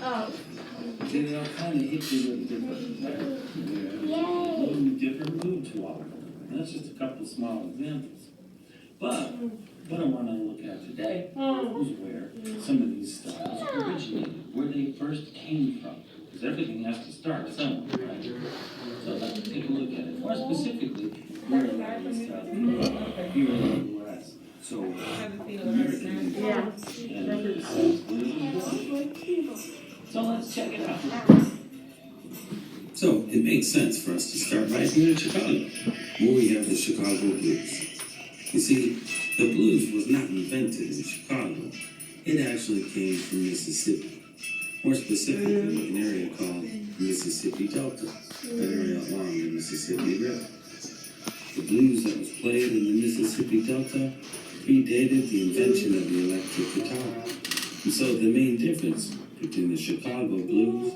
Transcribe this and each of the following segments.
Oh. They all kind of hit you with a different mood to all of them. And that's just a couple of small examples. But what I want to look at today is where some of these styles originated, where they first came from. Because everything has to start somewhere, right? So let's take a look at it. More specifically, where are these styles here in the U.S.? So, American So let's check it out. So it makes sense for us to start right here in Chicago, where we have the Chicago blues. You see, the blues was not invented in Chicago. It actually came from Mississippi. More specifically, an area called Mississippi Delta, an area along the Mississippi River. The blues that was played in the Mississippi Delta predated the invention of the electric guitar. And so the main difference between the Chicago blues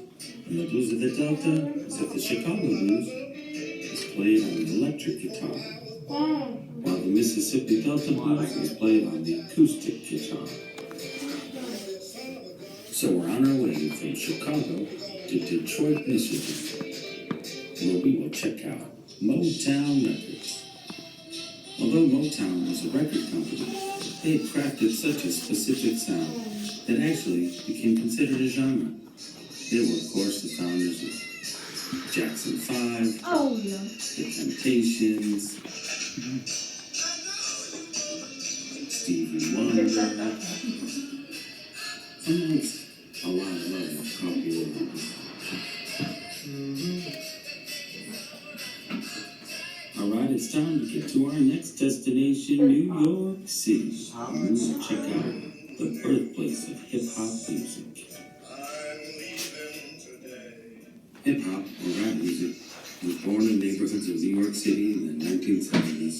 and the blues of the Delta is that the Chicago blues is played on the electric guitar, while the Mississippi Delta blues is played on the acoustic guitar. So we're on our way from Chicago to Detroit, Michigan, where we will check out Motown Records. Although Motown was a record company, they had crafted such a specific sound that actually became considered a genre. They were, of course, the founders of Jackson 5, The Temptations, Stevie Wonder, amongst a lot of other popular ones. Alright, it's time to get to our next destination, New York City. And we'll check out the birthplace of hip-hop music. Hip-hop, or rap music, was born in neighborhoods of New York City in the 1970s.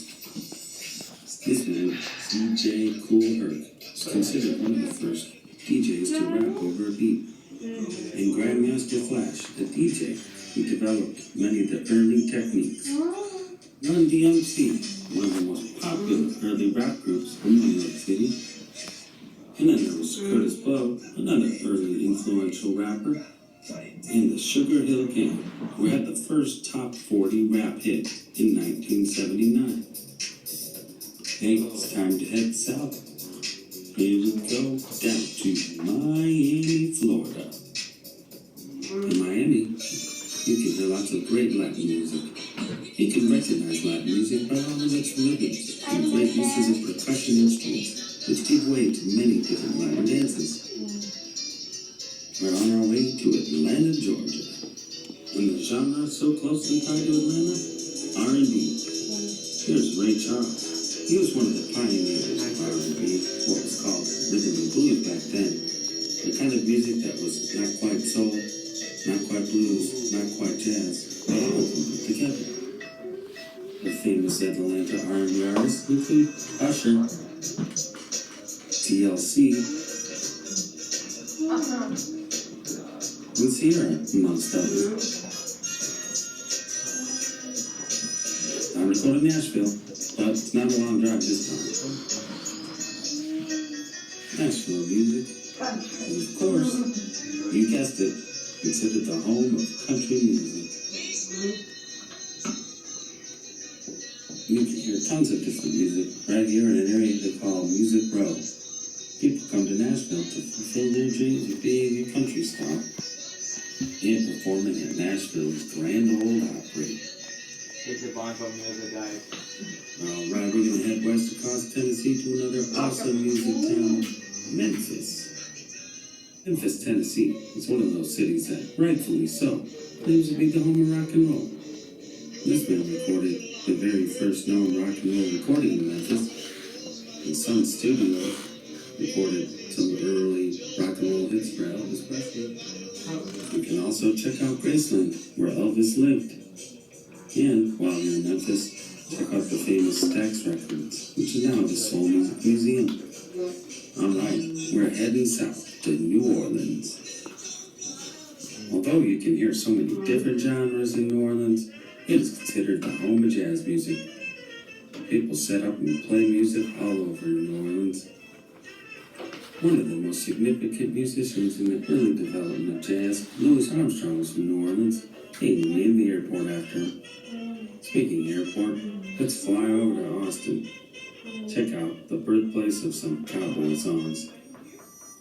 This man, DJ Kool Herc, is considered one of the first DJs to rap over a beat. And Grandmaster Flash, the DJ, who developed many of the early techniques. Run DMC, one of the most popular early rap groups in New York City. And then there was Curtis Blow, another early influential rapper. And the Sugar Hill Gang, who had the first top 40 rap hit in 1979. Hey, it's time to head south. Here we go, down to Miami, Florida. In Miami, you can hear lots of great Latin music. You can recognize Latin music by all of its rhythms and great uses of percussion instruments, which give way to many different Latin dances. We're on our way to Atlanta, Georgia. And the genre so closely tied to Atlanta? R&B. Here's Ray Charles. He was one of the pioneers of R&B, what was called rhythm and blues back then. The kind of music that was not quite soul, not quite blues, not quite jazz, but all of them put together. The famous Atlanta R&B artists include Usher, TLC, and Sierra, amongst others. I'm to go to Nashville, but it's not a long drive this time. Nashville music, and of course, you guessed it, considered the home of country music. You can hear tons of different music right here in an area they call Music Row. People come to Nashville to fulfill their dreams of being a country star and performing at Nashville's Grand Ole Opry. Get your bongo music, guys. Alright, we're gonna head west across Tennessee to another awesome music town, Memphis. Memphis, Tennessee is one of those cities that, rightfully so, claims to be the home of rock and roll. This man recorded the very first known rock and roll recording in Memphis, and Sun Studio recorded some early rock and roll hits for Elvis Presley. You can also check out Graceland, where Elvis lived. And while you're in Memphis, check out the famous Stax Records, which is now the Soul Music Museum. Alright, we're heading south to New Orleans. Although you can hear so many different genres in New Orleans, it is considered the home of jazz music. People set up and play music all over New Orleans. One of the most significant musicians in the early development of jazz, Louis Armstrong, was from New Orleans. They named the airport after him. Speaking of airport, let's fly over to Austin. Check out the birthplace of some cowboy songs.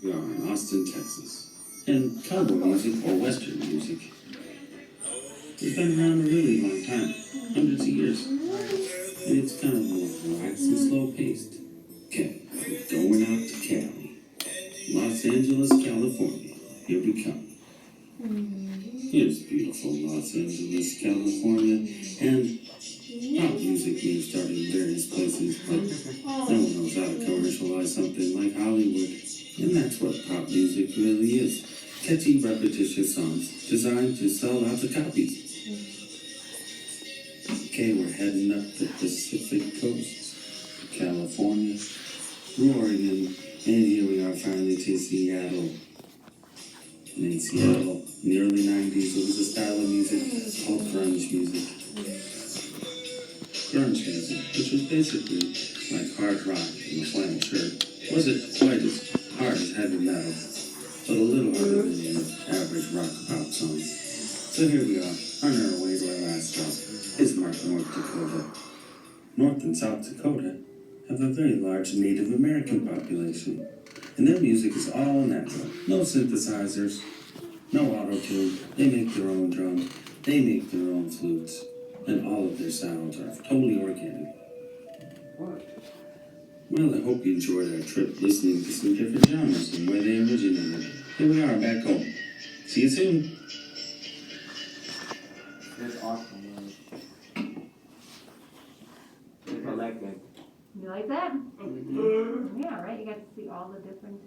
We are in Austin, Texas. And cowboy music, or western music, has been around a really long time, hundreds of years. And it's kind of more relaxed and slow-paced. Okay, we're going out to Cali. Los Angeles, California. Here we come. Here's beautiful Los Angeles, California. And pop music may have started in various places, but no one knows how to commercialize something like Hollywood. And that's what pop music really is. Catchy, repetitious songs designed to sell lots of copies. Okay, we're heading up the Pacific Coast, California, Oregon, and here we are finally to Seattle. And in Seattle, in the early 90s, there was a style of music called grunge music. Grunge music, which was basically like hard rock and a flannel shirt, wasn't quite as hard as heavy metal, but a little harder than your average rock pop song. So here we are, on our way to our last stop, Bismarck, North Dakota. North and South Dakota have a very large Native American population, and their music is all natural. No synthesizers, no auto-tune. They make their own drums, they make their own flutes, and all of their sounds are totally organic. Well, I hope you enjoyed our trip listening to some different genres and where they originated. Here we are, back home. See you soon. That's awesome, man. I like that. You like that? Yeah, right? You got to see all the different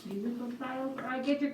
musical styles. All right, get your